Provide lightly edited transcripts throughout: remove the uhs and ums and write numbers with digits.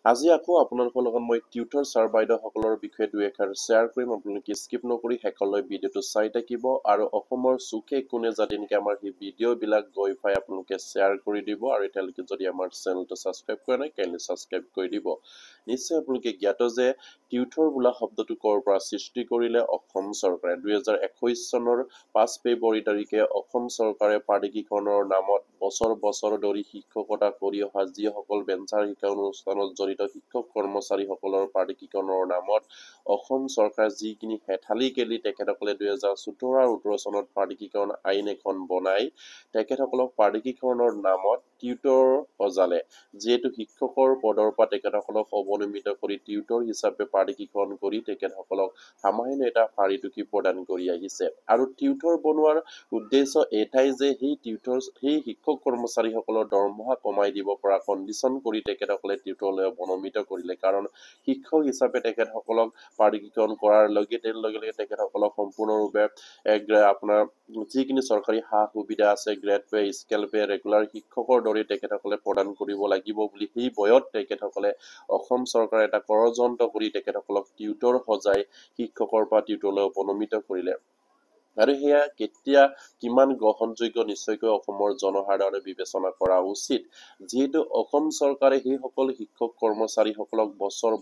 আজি আকৌ আপোনালোকৰ লগত মই টিউটৰ ছাৰ বাইদেউসকলৰ বিষয়ে দুই এষাৰ শ্বেয়াৰ কৰিম। আপোনালোকে স্কিপ নকৰি শেষলৈ ভিডিঅ'টো চাই থাকিব আৰু অসমৰ চুকে কোণে যাতে নেকি আমাৰ সেই ভিডিঅ'বিলাক গৈ পাই আপোনালোকে শ্বেয়াৰ কৰি দিব আৰু এতিয়ালৈকে যদি আমাৰ চেনেলটো ছাবস্ক্ৰাইব কৰা নাই কাইণ্ডলি ছাবস্ক্ৰাইব কৰি দিব। নিশ্চয় আপোনালোকে জ্ঞাত যে টিউটৰ বোলা শব্দটো ক'ৰ পৰা সৃষ্টি কৰিলে অসম চৰকাৰে 2021 চনৰ 5 ফেব্ৰুৱাৰী তাৰিখে অসম চৰকাৰে প্ৰাদেশিকৰণৰ নামত বছৰ ধৰি শিক্ষকতা কৰি অহা যিসকল ভেঞ্চাৰ শিক্ষা অনুষ্ঠানত জড়িত শিক্ষক কৰ্মচাৰীসকলৰ প্ৰাদেশিকৰণৰ নামত অসম চৰকাৰে যিখিনি হেঠালি কেলি তেখেতসকলে 2014 আৰু 18 চনত প্ৰাদেশিকৰণ আইন এখন বনাই তেখেতসকলক প্ৰাদেশিকৰণৰ নামত টিউটৰ সজালে। যিহেতু শিক্ষকৰ পদৰ পৰা তেখেতসকলক অৱনমিত কৰি টিউটৰ হিচাপে প্ৰাদেশিকৰণ কৰি তেখেতসকলক সামান্য এটা পাৰিতোষিক প্ৰদান কৰি আহিছে আৰু টিউটৰ বনোৱাৰ উদ্দেশ্য এটাই যে সেই শিক্ষক কৰ্মচাৰীসকলৰ দৰমহা কমাই দিব পৰা কণ্ডিশ্যন কৰি তেখেতসকলে টিউটৰলৈ অৱনমিত কৰিলে। কাৰণ শিক্ষক হিচাপে তেখেতসকলক প্ৰাদেশিকৰণ কৰাৰ লগে লগে তেখেতসকলক সম্পূৰ্ণৰূপে আপোনাৰ যিখিনি চৰকাৰী সা সুবিধা আছে grade pay scale pay regular শিক্ষকৰ দৰে তেখেতসকলে প্ৰদান কৰিব লাগিব বুলি সেই বয়ত তেখেতসকলে অসম চৰকাৰে এটা ষড়যন্ত্ৰ কৰি তেখেতসকলক টিউটৰ সজাই শিক্ষকৰ পৰা টিউটৰলৈ অৱনমিত কৰিলে। আৰু সেয়া কেতিয়া কিমান গ্ৰহণযোগ্য নিশ্চয়কৈ অসমৰ জনসাধাৰণে বিবেচনা কৰা উচিত। যিহেতু অসম চৰকাৰে সেইসকল শিক্ষক কৰ্মচাৰীসকলক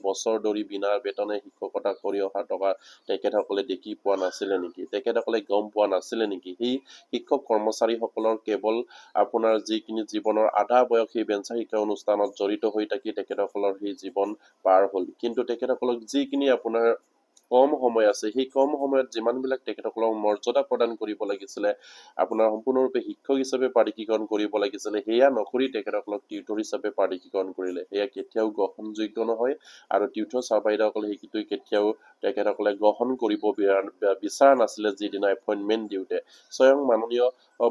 বছৰ ধৰি বিনা বেতনে শিক্ষকতা কৰি অহা টকা তেখেতসকলে দেখি পোৱা নাছিলে নেকি? তেখেতসকলে গম পোৱা নাছিলে নেকি? সেই শিক্ষক কৰ্মচাৰীসকলৰ কেৱল আপোনাৰ যিখিনি জীৱনৰ আধা বয়স সেই ভেঞ্চাৰ শিক্ষা অনুষ্ঠানত জড়িত হৈ থাকি তেখেতসকলৰ সেই জীৱন পাৰ হ'ল। কিন্তু তেখেতসকলক যিখিনি আপোনাৰ কম সময় আছে সেই কম সময়ত যিমানবিলাক তেখেতসকলক মৰ্যাদা প্ৰদান কৰিব লাগিছিলে আপোনাৰ সম্পূৰ্ণৰূপে শিক্ষক হিচাপে প্ৰাদেশিকৰণ কৰিব লাগিছিলে সেয়া নকৰি তেখেতসকলক টিউটৰ হিচাপে প্ৰাদেশিকৰণ কৰিলে। সেয়া কেতিয়াও গ্ৰহণযোগ্য নহয় আৰু টিউটৰ ছাৰ বাইদেউসকলে সেইটো কেতিয়াও তেখেতসকলে গ্ৰহণ কৰিব বিচৰা নাছিলে। যিদিনা এপইণ্টমেণ্ট দিওঁতে স্বয়ং মাননীয়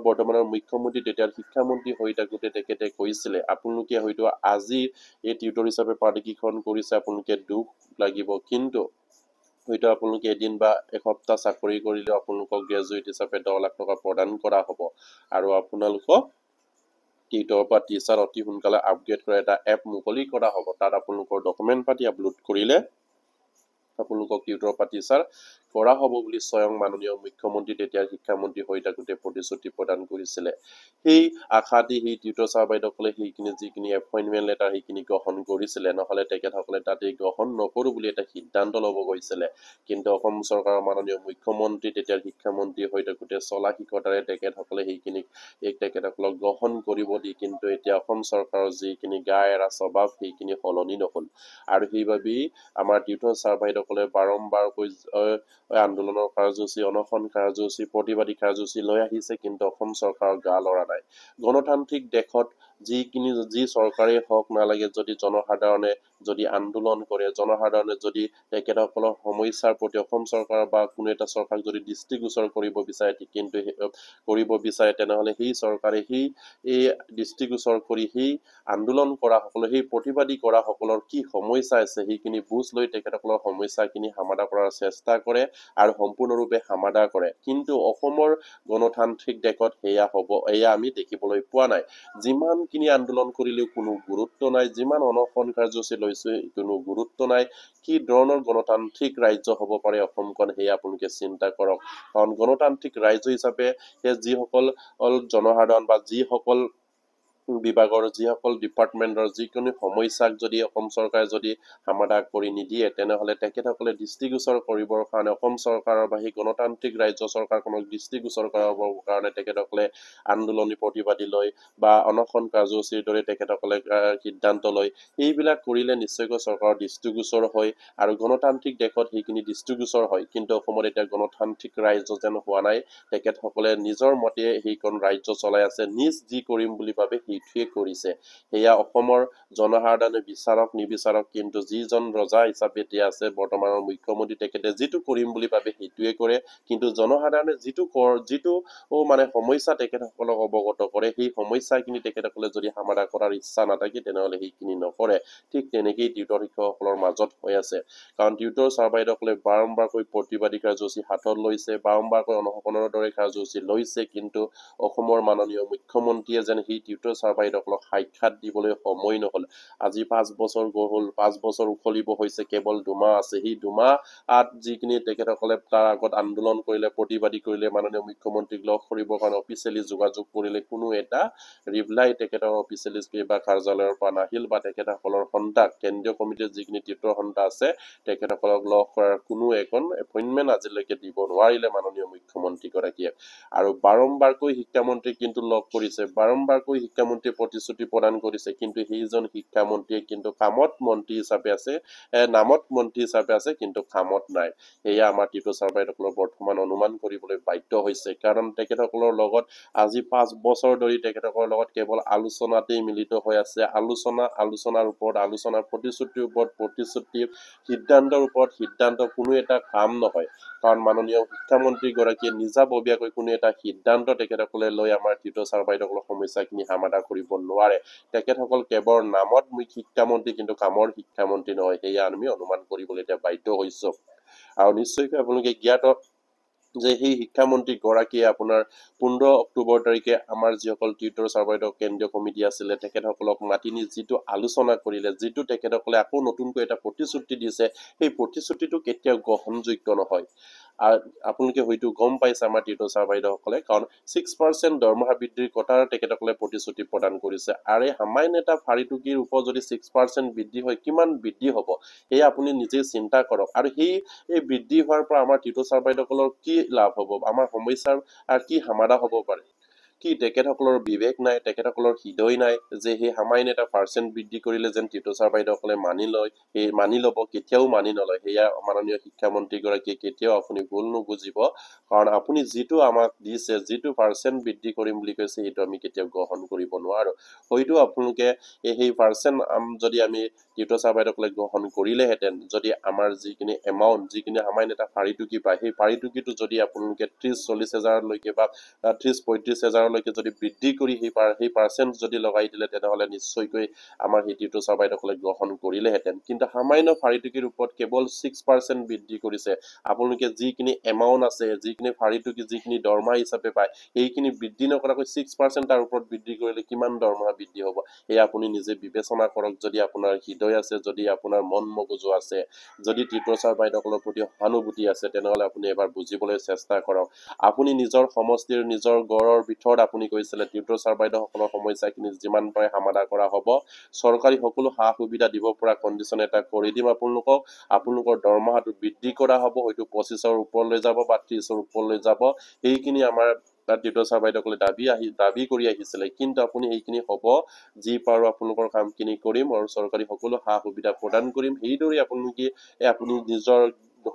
বৰ্তমানৰ মুখ্যমন্ত্ৰী তেতিয়া শিক্ষামন্ত্ৰী হৈ থাকোঁতে তেখেতে কৈছিলে আপোনালোকে হয়তো আজি এই টিউটৰ হিচাপে প্ৰাদেশিকৰণ কৰিছে আপোনালোকে দুখ লাগিব, কিন্তু হয়তো আপোনালোকে এদিন বা এসপ্তাহ চাকৰি কৰিলেও আপোনালোকক গ্ৰেজুৱেট হিচাপে 10 লাখ টকা প্ৰদান কৰা হ'ব আৰু আপোনালোকক টিউটৰ পৰা টিচাৰ অতি সোনকালে আপগ্ৰেড কৰা এটা এপ মুকলি কৰা হ'ব। তাত আপোনালোকৰ ডকুমেণ্ট পাতি আপলোড কৰিলে আপোনালোকক টিউটৰ পৰা টিচাৰ কৰা হ'ব বুলি স্বয়ং মাননীয় মুখ্যমন্ত্ৰী তেতিয়া শিক্ষামন্ত্ৰী হৈ থাকোঁতে প্ৰতিশ্ৰুতি প্ৰদান কৰিছিলে। সেই আশা দি সেই টিউটৰ ছাৰ বাইদেউসকলে সেইখিনি যিখিনি এপইণ্টমেণ্ট লেটাৰ সেইখিনি গ্ৰহণ কৰিছিলে, নহ'লে তেখেতসকলে তাতেই গ্ৰহণ নকৰোঁ বুলি এটা সিদ্ধান্ত ল'ব গৈছিলে। কিন্তু অসম চৰকাৰৰ মাননীয় মুখ্যমন্ত্ৰী তেতিয়া শিক্ষামন্ত্ৰী হৈ থাকোঁতে চলা শিকতাৰে তেখেতসকলে তেখেতসকলক গ্ৰহণ কৰিব দি কিন্তু এতিয়া অসম চৰকাৰৰ যিখিনি গা এৰা স্বভাৱ সেইখিনি সলনি নহ'ল আৰু সেইবাবেই আমাৰ টিউটৰ ছাৰ বাইদেউসকলে বাৰম্বাৰকৈ আন্দোলনৰ কাৰ্যসূচী অনশন কাৰ্যসূচী প্ৰতিবাদী কাৰ্যসূচী লৈ আহিছে, কিন্তু অসম চৰকাৰৰ গা লৰা নাই। গণতান্ত্ৰিক দেশত যি চৰকাৰে হওক নালাগে যদি জনসাধাৰণে যদি আন্দোলন কৰে, জনসাধাৰণে যদি তেখেতসকলৰ সমস্যাৰ প্ৰতি অসম চৰকাৰ বা কোনো এটা চৰকাৰক যদি দৃষ্টিগোচৰ কৰিব বিচাৰে তেনেহ'লে সেই চৰকাৰে এই দৃষ্টিগোচৰ কৰি সেই আন্দোলন কৰা সকলে সেই প্ৰতিবাদী কৰা সকলৰ কি সমস্যা আছে সেইখিনি বুজ লৈ তেখেতসকলৰ সমস্যাখিনি সমাধান কৰাৰ চেষ্টা কৰে আৰু সম্পূৰ্ণৰূপে সমাধান কৰে। কিন্তু অসমৰ গণতান্ত্ৰিক দেশত এয়া আমি দেখিবলৈ পোৱা নাই। যিমানখিনি আন্দোলন কৰিলেও কোনো গুৰুত্ব নাই, যিমান অনশন কাৰ্যসূচী লৈছে কোনো গুৰুত্ব নাই। কি ধৰণৰ গণতান্ত্ৰিক ৰাজ্য হ'ব পাৰে অসমখন সেয়া আপোনালোকে চিন্তা কৰক। কাৰণ গণতান্ত্ৰিক ৰাজ্য হিচাপে যিসকল জনসাধাৰণ বা যিসকল বিভাগৰ যিসকল ডিপাৰ্টমেণ্টৰ যিকোনো সমস্যাক যদি অসম চৰকাৰে যদি সমাধান কৰি নিদিয়ে তেনেহ'লে তেখেতসকলে দৃষ্টিগোচৰ কৰিবৰ কাৰণে অসম চৰকাৰৰ বা সেই গণতান্ত্ৰিক ৰাজ্য চৰকাৰখনক দৃষ্টিগোচৰ কৰাবৰ কাৰণে তেখেতসকলে আন্দোলনী প্ৰতিবাদী লৈ বা অনশন কাৰ্যসূচীৰ দৰে তেখেতসকলে সিদ্ধান্ত লয়। সেইবিলাক কৰিলে নিশ্চয়কৈ চৰকাৰৰ দৃষ্টিগোচৰ হয় আৰু গণতান্ত্ৰিক দেশত সেইখিনি দৃষ্টিগোচৰ হয়। কিন্তু অসমত এতিয়া গণতান্ত্ৰিক ৰাজ্য যেন হোৱা নাই। তেখেতসকলে নিজৰ মতে সেইখন ৰাজ্য চলাই আছে, নিজ যি কৰিম বুলি ভাবে সেইটোৱে কৰিছে। সেয়া অসমৰ জনসাধাৰণে বিচাৰক নিবিচাৰক, কিন্তু যিজন ৰজা হিচাপে এতিয়া আছে বৰ্তমানৰ মুখ্যমন্ত্ৰী তেখেতে যিটো কৰিম বুলি ভাবে সেইটোৱে কৰে। কিন্তু জনসাধাৰণে যিটো মানে সমস্যা তেখেতসকলক অৱগত কৰে সেই সমস্যাখিনি তেখেতসকলে যদি সমাধান কৰাৰ ইচ্ছা নাথাকে তেনেহ'লে সেইখিনি নকৰে। ঠিক তেনেকেই টিউটৰ শিক্ষকসকলৰ মাজত হৈ আছে। কাৰণ টিউটৰ ছাৰ বাইদেউসকলে বাৰম্বাৰকৈ প্ৰতিবাদী কাৰ্যসূচী হাতত লৈছে, বাৰম্বাৰকৈ অনশনৰ দৰে কাৰ্যসূচী লৈছে, কিন্তু অসমৰ মাননীয় মুখ্যমন্ত্ৰীয়ে যেন সেই টিউটৰ ছাৰ বাইদেউসকলক সাক্ষাৎ দিবলৈ সময় নহল আজি 5 বছৰ গ'ল 5 বছৰ উখলিব হৈছে কেৱল 2 মাহ আছে সেই 2 মাহ যিখিনি তেখেতসকলে তাৰ আগত আন্দোলন কৰিলে প্ৰতিবাদী কৰিলে মাননীয় মুখ্যমন্ত্ৰীক লগ কৰিবৰ কাৰণে অফিচিয়েলি যোগাযোগ কৰিলে কোনো এটা ৰিপ্লাই তেখেতৰ অফিচিয়েলি বা কাৰ্যালয়ৰ পৰা নাহিল বা তেখেতসকলৰ সন্তাক কেন্দ্ৰীয় কমিটিৰ যিখিনি টিউটৰ সন্তা আছে তেখেতসকলক লগ কৰাৰ কোনো এখন এপইন্টমেন্ট আজিলৈকে দিব নোৱাৰিলে মাননীয় মুখ্যমন্ত্ৰী গৰাকীয়ে আৰু বাৰম্বাৰকৈ শিক্ষামন্ত্ৰীক কিন্তু লগ কৰিছে বাৰম্বাৰকৈ শিক্ষামন্ত্ৰীয়ে প্ৰতিশ্ৰুতি প্ৰদান কৰিছে কিন্তু সেইজন শিক্ষামন্ত্ৰীয়ে কিন্তু কামত মন্ত্ৰী হিচাপে আছে নামত মন্ত্ৰী হিচাপে আছে কিন্তু কামত নাই এয়া আমাৰ টিউটৰ ছাৰ বাইদেউসকলৰ বৰ্তমান অনুমান কৰিবলৈ বাধ্য হৈছে কাৰণ তেখেতসকলৰ লগত আজি 5 বছৰ ধৰি তেখেতসকলৰ লগত কেৱল আলোচনাতেই মিলিত হৈ আছে আলোচনাৰ ওপৰত আলোচনাৰ প্ৰতিশ্ৰুতিৰ ওপৰত প্ৰতিশ্ৰুতি সিদ্ধান্তৰ ওপৰত সিদ্ধান্ত কোনো এটা কাম নহয় কাৰণ মাননীয় শিক্ষামন্ত্ৰী গৰাকীয়ে নিজাববীয়াকৈ কোনো এটা সিদ্ধান্ত তেখেতসকলে লৈ আমাৰ টিউটৰ ছাৰ বাইদেউসকলৰ সমস্যাখিনি সমাধান কৰিব নোৱাৰে তেখেতসকল কেৱল নামত শিক্ষামন্ত্ৰী কিন্তু কামৰ শিক্ষামন্ত্ৰী নহয় সেয়া আমি অনুমান কৰিবলৈ এতিয়া বাধ্য হৈছো আৰু নিশ্চয়কৈ আপোনালোকে জ্ঞাত যে সেই শিক্ষামন্ত্ৰী গৰাকীয়ে আপোনাৰ 15 অক্টোবৰ তাৰিখে আমাৰ যিসকল টিউটৰ ছাৰ বাইদেউ কেন্দ্ৰীয় কমিটি আছিলে তেখেতসকলক মাতি নি যিটো আলোচনা কৰিলে যিটো তেখেতসকলে আকৌ নতুনকৈ এটা প্ৰতিশ্ৰুতি দিছে সেই প্ৰতিশ্ৰুতিটো কেতিয়াও গ্ৰহণযোগ্য নহয় আপোনালোকে হয়তো গম পাইছে আমাৰ টিউটৰ ছাৰ বাইদেউসকলে কাৰণ 6% দৰমহা বৃদ্ধিৰ কথা তেখেতসকলে প্ৰতিশ্ৰুতি প্ৰদান কৰিছে আৰু সামান্য এটা ফাৰিটুকিৰ ওপৰত যদি 6% বৃদ্ধি হয় কিমান বৃদ্ধি হ'ব এয়া আপুনি নিজে চিন্তা কৰক আৰু এই বৃদ্ধি হোৱাৰ পৰা আমাৰ টিউটৰ ছাৰ বাইদেউসকলৰ কি লাভ হ'ব আমাৰ সমস্যাৰ আৰু কি সমাধান হ'ব পাৰে কি তেখেতসকলৰ বিবেক নাই তেখেতসকলৰ হৃদয় নাই যে সেই সামান্য এটা পাৰ্চেন্ট বৃদ্ধি কৰিলে যেন টিউটৰ ছাৰ বাইদেউসকলে মানি ল'ব কেতিয়াও মানি নলয় সেয়া মাননীয় শিক্ষামন্ত্ৰী গৰাকীয়ে কেতিয়াও আপুনি ভুল নুবুজিব কাৰণ আপুনি যিটো আমাক দিছে যিটো পাৰ্চেন্ট বৃদ্ধি কৰিম বুলি কৈছে সেইটো আমি কেতিয়াও গ্ৰহণ কৰিব নোৱাৰো হয়তো আপোনালোকে সেই পাৰ্চেন্ট যদি আমি টিউটৰ ছাৰ বাইদেউসকলে গ্ৰহণ কৰিলেহেঁতেন যদি আমাৰ যিখিনি এমাউন্ট যিখিনি সামান্য এটা ফাৰিটুকি পায় সেই ফাৰিটুকিটো যদি আপোনালোকে 30-40 হাজাৰলৈকে বা 30-35 হাজাৰলৈকে যদি বৃদ্ধি কৰি সেই পাৰ্চেন্ট যদি লগাই দিলে তেনেহলে নিশ্চয়কৈ আমাৰ সেই টিউটৰ ছাৰ বাইদেউসকলে গ্ৰহণ কৰিলেহেঁতেন কিন্তু সামান্য ফাৰিটুকিৰ ওপৰত কেৱল 6% বৃদ্ধি কৰিছে আপোনালোকে যিখিনি এমাউন্ট আছে যিখিনি ফাৰিটুকি যিখিনি দৰমহা হিচাপে পায় সেইখিনি বৃদ্ধি নকৰাকৈ 6% তাৰ ওপৰত বৃদ্ধি কৰিলে কিমান দৰমহা বৃদ্ধি হ'ব এই আপুনি নিজে বিবেচনা কৰক যদি আপোনাৰ হৃদয় আছে যদি আপোনাৰ মন মগজু আছে যদি টিউটৰ ছাৰ বাইদেউসকলৰ প্ৰতি সহানুভূতি আছে তেনেহলে আপুনি এবাৰ বুজিবলৈ চেষ্টা কৰক আপুনি নিজৰ সমষ্টিৰ নিজৰ গড়ৰ ভিতৰত আপুনি কৈছিলে টিউটৰ ছাৰ বাইদেউসকলৰ সমস্যাখিনি যিমান পাৰে সমাধান কৰা হ'ব চৰকাৰী সকলো সা সুবিধা দিব পৰা কণ্ডিশ্যন এটা কৰি দিম আপোনালোকৰ দৰমহাটো বৃদ্ধি কৰা হ'ব হয়তো 25ৰ ওপৰলৈ যাব বা 30ৰ ওপৰলৈ যাব এইখিনি আমাৰ টিউটৰ ছাৰ বাইদেউসকলে দাবী কৰি আহিছিলে কিন্তু আপুনি এইখিনি হ'ব যি পাৰো আপোনালোকৰ কামখিনি কৰিম আৰু চৰকাৰী সকলো সা সুবিধা প্ৰদান কৰিম সেইদৰে আপুনি নিজৰ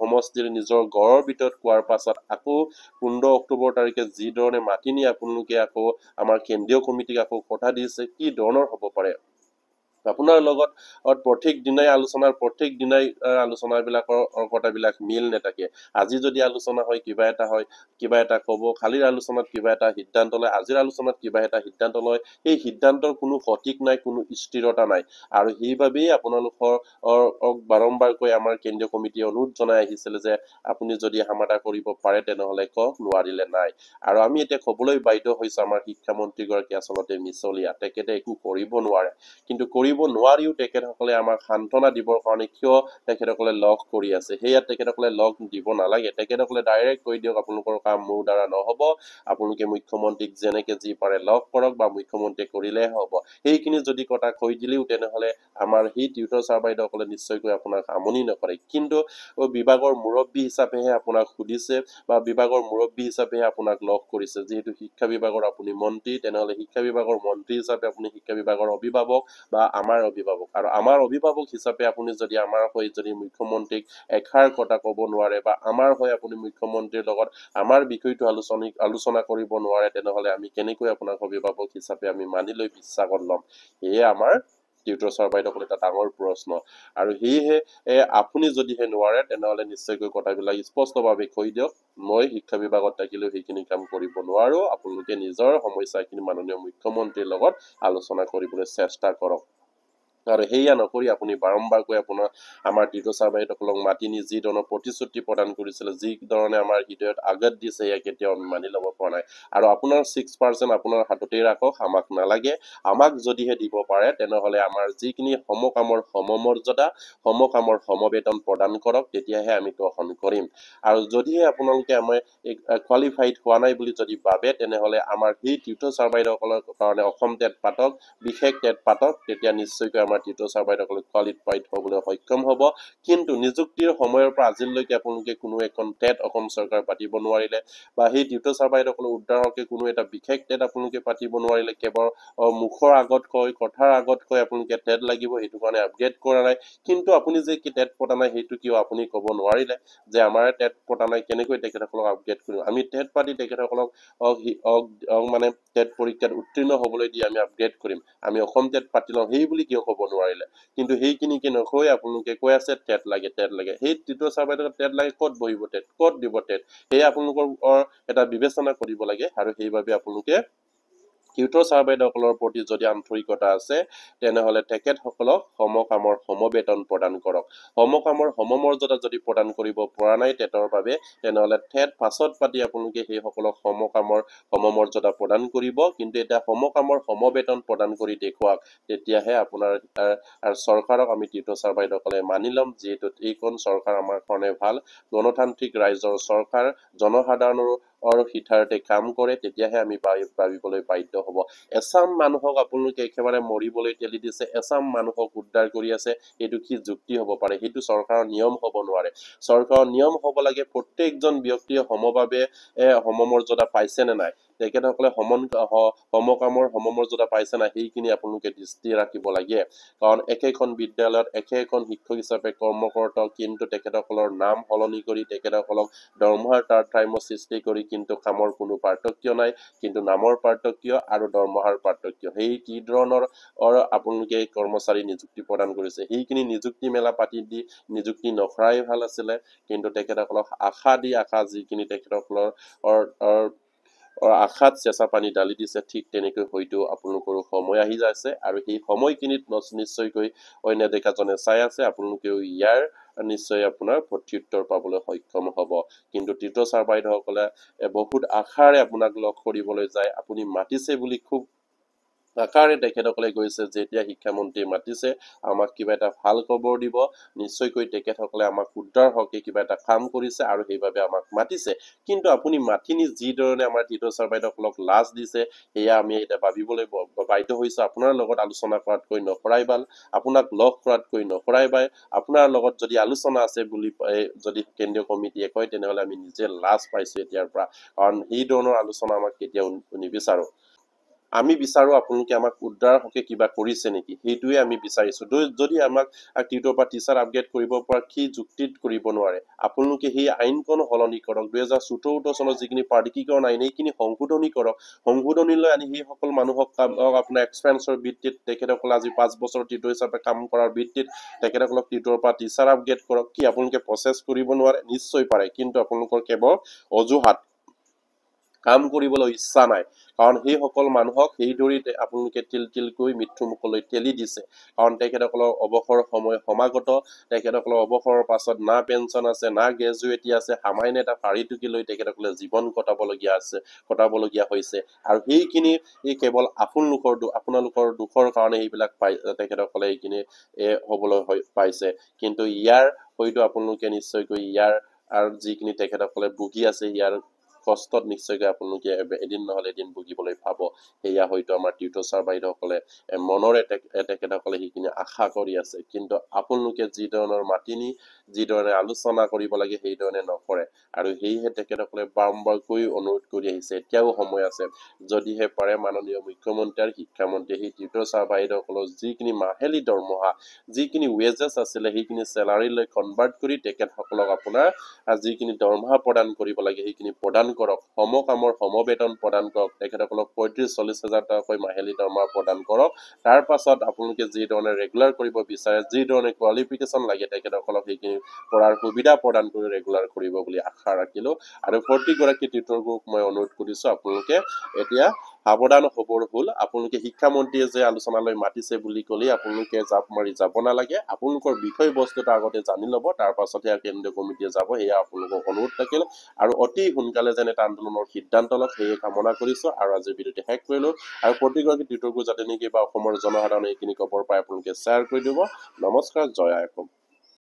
সমষ্টিৰ নিজৰ গড়ৰ ভিতৰত কোৱাৰ পাছত আকৌ 15 অক্টোবৰ তাৰিখে যি ধৰণে মাতি নি আপোনালোকে আকৌ আমাৰ কেন্দ্ৰীয় কমিটিক আকৌ কথা দিছে কি ধৰণৰ হ'ব পাৰে আপোনাৰ লগত প্ৰত্যেক দিনাই আলোচনাবিলাকৰ কথাবিলাক মিল নেথাকে আজি যদি আলোচনা হয় কিবা এটা ক'ব খালিৰ আলোচনাত কিবা এটা সিদ্ধান্ত লয় আজিৰ আলোচনাত কিবা এটা সিদ্ধান্ত লয় এই সিদ্ধান্তৰ কোনো সঠিক নাই কোনো স্থিৰতা নাই আৰু সেইবাবেই আপোনালোকৰ বাৰম্বাৰকৈ আমাৰ কেন্দ্ৰীয় কমিটিয়ে অনুৰোধ জনাই আহিছিল যে আপুনি যদি সমাধান কৰিব পাৰে তেনেহলে কওক নোৱাৰিলে নাই আৰু আমি এতিয়া ক'বলৈ বাধ্য হৈছো আমাৰ শিক্ষামন্ত্ৰী গৰাকী আচলতে মিছলীয়া তেখেতে একো কৰিব নোৱাৰে কিন্তু কৰিব নোৱাৰিও তেখেতসকলে আমাৰ সান্তনা দিবৰ কাৰণে কিয় তেখেতসকলে লগ কৰি আছে সেয়া তেখেতসকলে লগ দিব নালাগে তেখেতসকলে ডাইৰেক্ট কৈ দিয়ক আপোনালোকৰ কাম মোৰ দ্বাৰা নহ'ব আপোনালোকে মুখ্যমন্ত্ৰীক যেনেকে যি পাৰে লগ কৰক বা মুখ্যমন্ত্ৰীয়ে কৰিলে হ'ব সেইখিনি যদি কথা কৈ দিলেও তেনেহলে আমাৰ সেই টিউটৰ ছাৰ বাইদেউসকলে নিশ্চয়কৈ আপোনাক আমনি নকৰে কিন্তু বিভাগৰ মুৰব্বী হিচাপেহে আপোনাক সুধিছে বা বিভাগৰ মুৰব্বী হিচাপেহে আপোনাক লগ কৰিছে যিহেতু শিক্ষা বিভাগৰ আপুনি মন্ত্ৰী তেনেহলে শিক্ষা বিভাগৰ মন্ত্ৰী হিচাপে আপুনি শিক্ষা বিভাগৰ অভিভাৱক বা আমাৰ অভিভাৱক আৰু আমাৰ অভিভাৱক হিচাপে আপুনি যদি আমাৰ হৈ যদি মুখ্যমন্ত্ৰীক এষাৰ কথা ক'ব নোৱাৰে বা আমাৰ হৈ আপুনি মুখ্যমন্ত্ৰীৰ লগত আমাৰ বিষয়টো আলোচনা কৰিব নোৱাৰে তেনেহলে আমি কেনেকৈ আপোনাক অভিভাৱক হিচাপে আমি মানি লৈ বিশ্বাসত ল'ম এয়ে আমাৰ টিউটৰ ছাৰ বাইদেউসকলে এটা ডাঙৰ প্ৰশ্ন আৰু সেয়েহে আপুনি যদিহে নোৱাৰে তেনেহলে নিশ্চয়কৈ কথাবিলাক স্পষ্টভাৱে কৈ দিয়ক মই শিক্ষা বিভাগত থাকিলেও সেইখিনি কাম কৰিব নোৱাৰো আপোনালোকে নিজৰ সমস্যাখিনি মাননীয় মুখ্যমন্ত্ৰীৰ লগত আলোচনা কৰিবলৈ চেষ্টা কৰক আৰু হেয়া নকৰি আপুনি বাৰম্বাৰকৈ আপোনাৰ আমাৰ টিউটৰ ছাৰ বাইদেউসকলক মাতি নি যি ধৰণৰ প্ৰতিশ্ৰুতি প্ৰদান কৰিছিলে, যি ধৰণে আমাৰ হৃদয়ত আঘাত দিছে, সেয়া কেতিয়াও আমি মানি ল'ব পৰা নাই। আৰু আপোনাৰ 6% আপোনাৰ হাততেই ৰাখক, আমাক নালাগে। আমাক যদিহে দিব পাৰে তেনেহ'লে আমাৰ যিখিনি সমকামৰ সমমৰ্যাদা, সমকামৰ সমবেতন প্ৰদান কৰক, তেতিয়াহে আমি গ্ৰহণ কৰিম। আৰু যদিহে আপোনালোকে আমাৰ কোৱালিফাইড হোৱা নাই বুলি যদি ভাবে তেনেহ'লে আমাৰ সেই টিউটৰ ছাৰ বাইদেউসকলৰ কাৰণে অসম টেট পাতক, বিশেষ টেট পাতক, তেতিয়া নিশ্চয়কৈ আমাৰ টিউটৰ ছাৰ বাইদেউসকলে কোৱালিফাইড হ'বলৈ সক্ষম হ'ব। কিন্তু নিযুক্তিৰ সময়ৰ পৰা আজিলৈকে আপোনালোকে কোনো এখন টেট অসম চৰকাৰ পাতিব নোৱাৰিলে, বা সেই টিউটৰ ছাৰ বাইদেউসকলৰ উদ্ধাৰকে কোনো এটা বিশেষ টেট আপোনালোকে পাতিব নোৱাৰিলে। কেৱল মুখৰ আগত কয়, কথাৰ আগত কয় আপোনালোকে টেট লাগিব, সেইটো কাৰণে আপগ্ৰেড কৰা নাই। কিন্তু আপুনি যে কি টেট পতা নাই সেইটো কিয় আপুনি ক'ব নোৱাৰিলে যে আমাৰ টেট পতা নাই, কেনেকৈ তেখেতসকলক আপগ্ৰেড কৰিম? আমি টেট পাতি তেখেতসকলক মানে টেট পৰীক্ষাত উত্তীৰ্ণ হ'বলৈ দি আমি আপগ্ৰেড কৰিম, আমি অসম টেট পাতি লওঁ, সেই বুলি কিয় ক'ব নোৱাৰিলে? কিন্তু সেইখিনিকে নকৈ আপোনালোকে কৈ আছে টেট লাগে, টেট লাগে। সেই টিউটৰ ছাৰ বাইদেউক টেট লাগে, ক'ত বহিব টেট, ক'ত দিব টেট? সেয়ে আপোনালোকৰ এটা বিবেচনা কৰিব লাগে। আৰু সেইবাবে আপোনালোকে টিউটৰ ছাৰ বাইদেউসকলৰ প্ৰতি যদি আন্তৰিকতা আছে তেনেহ'লে তেখেতসকলক সমকামৰ সমবেতন প্ৰদান কৰক। সমকামৰ সমমৰ্যাদা যদি প্ৰদান কৰিব পৰা নাই টেটৰ বাবে, তেনেহ'লে টেট পাছত পাতি আপোনালোকে সেইসকলক সমকামৰ সমমৰ্যাদা প্ৰদান কৰিব। কিন্তু এতিয়া সমকামৰ সমবেতন প্ৰদান কৰি দেখুৱাওক, তেতিয়াহে আপোনাৰ চৰকাৰক আমি টিউটৰ ছাৰ বাইদেউসকলে মানি ল'ম, যিহেতু এইখন চৰকাৰ আমাৰ কাৰণে ভাল, গণতান্ত্ৰিক ৰাইজৰ চৰকাৰ, জনসাধাৰণৰ হিতাৰ্থে কাম কৰে, তেতিয়াহে আমি ভাবিবলৈ বাধ্য হ'ব। এচাম মানুহক আপোনালোকে একেবাৰে মৰিবলৈ ঠেলি দিছে, এচাম মানুহক উদ্ধাৰ কৰি আছে, এইটো কি যুক্তি হ'ব পাৰে? সেইটো চৰকাৰৰ নিয়ম হ'ব নোৱাৰে। চৰকাৰৰ নিয়ম হ'ব লাগে প্ৰত্যেকজন ব্যক্তিয়ে সমভাৱে সমমৰ্যাদা পাইছে নে নাই, তেখেতসকলে সমকামৰ সমমৰ্যাদা পাইছে নাই, সেইখিনি আপোনালোকে দৃষ্টি ৰাখিব লাগে। কাৰণ একেখন বিদ্যালয়ত একেখন শিক্ষক হিচাপে কৰ্মৰত, কিন্তু তেখেতসকলৰ নাম সলনি কৰি তেখেতসকলক দৰমহাৰ তাৰতম্য সৃষ্টি কৰি কিন্তু কামৰ কোনো পাৰ্থক্য নাই, কিন্তু নামৰ পাৰ্থক্য আৰু দৰমহাৰ পাৰ্থক্য। সেই কি ধৰণৰ আপোনালোকে কৰ্মচাৰী নিযুক্তি প্ৰদান কৰিছে, সেইখিনি নিযুক্তি মেলা পাতি দি নিযুক্তি নকৰাই ভাল আছিলে। কিন্তু তেখেতসকলক আশা যিখিনি তেখেতসকলৰ আশাত চেঁচা পানী ঢালি দিছে, ঠিক তেনেকৈ হয়তো আপোনালোকৰো সময় আহি যাইছে। আৰু সেই সময়খিনিত নিশ্চয়কৈ অন্য ডেকাজনে চাই আছে, আপোনালোকেও ইয়াৰ নিশ্চয় আপোনাৰ প্ৰত্যুত্তৰ পাবলৈ সক্ষম হ'ব। কিন্তু টিউটৰ ছাৰ বাইদেউসকলে বহুত আশাৰে আপোনাক লগ কৰিবলৈ যায়। আপুনি মাতিছে বুলি খুব আশাৰে তেখেতসকলে গৈছে, যেতিয়া শিক্ষামন্ত্ৰী মাতিছে আমাক কিবা এটা ভাল খবৰ দিব, নিশ্চয়কৈ তেখেতসকলে আমাক উদ্ধাৰ হকে কিবা এটা কাম কৰিছে আৰু সেইবাবে আমাক মাতিছে। কিন্তু আপুনি মাতি নি যি ধৰণে আমাৰ টিউটৰ ছাৰ বাইদেউসকলক লাজ দিছে, সেয়া আমি এতিয়া ভাবিবলৈ বাধ্য হৈছোঁ। আপোনাৰ লগত আলোচনা কৰাতকৈ নকৰাই ভাল, আপোনাক লগ কৰাতকৈ নকৰাই ভাল। আপোনাৰ লগত যদি আলোচনা আছে বুলি যদি কেন্দ্ৰীয় কমিটিয়ে কয়, তেনেহ'লে আমি নিজে লাজ পাইছোঁ এতিয়াৰ পৰা। কাৰণ সেই ধৰণৰ আলোচনা আমাক কেতিয়াও নিবিচাৰোঁ। আমি বিচাৰোঁ আপোনালোকে আমাক উদ্ধাৰ হকে কিবা কৰিছে নেকি, সেইটোৱে আমি বিচাৰিছোঁ। যদি আমাক টিউটৰ পৰা টিচাৰ আপগ্ৰেড কৰিব পৰা কি যুক্তিত কৰিব নোৱাৰে, আপোনালোকে সেই আইনখন সলনি কৰক। 2014 চনৰ যিখিনি প্ৰাধিকৰণ আইন, এইখিনি সংশোধনী কৰক। সংশোধনীলৈ আনি সেইসকল মানুহক আপোনাৰ এক্সপেৰিয়েঞ্চৰ ভিত্তিত তেখেতসকলে আজি 5 বছৰ টিউটৰ হিচাপে কাম কৰাৰ ভিত্তিত তেখেতসকলক টিউটৰৰ পৰা টিচাৰ আপগ্ৰেড কৰক। কি আপোনালোকে প্ৰচেছ কৰিব নোৱাৰে? নিশ্চয় পাৰে, কিন্তু আপোনালোকৰ কেৱল অজুহাত, কাম কৰিবলৈ ইচ্ছা নাই। কাৰণ সেইসকল মানুহক সেইদৰে আপোনালোকে তিলকৈ মৃত্যুমুখলৈ ঠেলি দিছে। কাৰণ তেখেতসকলৰ অৱসৰ সময় সমাগত, তেখেতসকলৰ অৱসৰৰ পাছত না পেঞ্চন আছে, না গ্ৰেজুৱেটি আছে, সামান্য এটা পাৰি টুকি লৈ তেখেতসকলে জীৱন কটাবলগীয়া হৈছে। আৰু সেইখিনি কেৱল আপোনালোকৰ দুখৰ কাৰণে এইবিলাক তেখেতসকলে এইখিনি হ'বলৈ পাইছে। কিন্তু ইয়াৰ হয়তো আপোনালোকে নিশ্চয়কৈ ইয়াৰ যিখিনি তেখেতসকলে ভুগি আছে, ইয়াৰ কষ্টত নিশ্চয়কৈ আপোনালোকে এদিন নহ'লে এদিন ভুগিবলৈ পাব। সেয়া হয়তো আমাৰ টিউটৰ ছাৰ বাইদেউসকলে মনৰে তেখেতসকলে সেইখিনি আশা কৰি আছে। কিন্তু আপোনালোকে যি ধৰণৰ মাতি নি যি ধৰণে আলোচনা কৰিব লাগে সেই ধৰণে নকৰে। আৰু সেয়েহে তেখেতসকলে বাৰম্বাৰকৈ অনুৰোধ কৰি আহিছে, এতিয়াও সময় আছে। যদিহে পাৰে মাননীয় মুখ্যমন্ত্ৰী আৰু শিক্ষামন্ত্ৰী সেই টিউটৰ ছাৰ বাইদেউসকলৰ যিখিনি মাহিলী দৰমহা, যিখিনি ৱেজেছ আছিলে, সেইখিনি চেলাৰীলৈ কনভাৰ্ট কৰি তেখেতসকলক আপোনাৰ যিখিনি দৰমহা প্ৰদান কৰিব লাগে সেইখিনি প্ৰদান কৰক। সমকামৰ সমবেতন প্ৰদান কৰক। তেখেতসকলক 35-40 হাজাৰ টকাকৈ মাহিলী দৰমহা প্ৰদান কৰক। তাৰ পাছত আপোনালোকে যি ধৰণে ৰেগুলাৰ কৰিব বিচাৰে, যি ধৰণে কোৱালিফিকেশ্যন লাগে, তেখেতসকলক সেইখিনি কৰাৰ সুবিধা প্ৰদান কৰি ৰেগুলাৰ কৰিব বুলি আশা ৰাখিলোঁ। আৰু প্ৰতিগৰাকী টিউটৰক মই অনুৰোধ কৰিছোঁ, আপোনালোকে এতিয়া সাৱধান হ'বৰ হ'ল আপোনালোকে শিক্ষামন্ত্ৰীয়ে যে আলোচনালৈ মাতিছে বুলি ক'লে আপোনালোকে জাপ মাৰি যাব নালাগে আপোনালোকৰ বিষয়বস্তুটো আগতে জানি ল'ব তাৰ পাছতহে কেন্দ্ৰীয় কমিটিয়ে যাব এয়া আপোনালোকক অনুৰোধ থাকিল আৰু অতি সোনকালে যেনে আন্দোলনৰ সিদ্ধান্ত লওক সেয়ে কামনা কৰিছো আৰু আজি ভিডিঅ'টো শেষ কৰিলো আৰু প্ৰতিগৰাকী টিউটৰকো যাতে নেকি বা অসমৰ জনসাধাৰণে এইখিনি খবৰ পাই আপোনালোকে শ্বেয়াৰ কৰি দিব নমস্কাৰ জয় আই অসম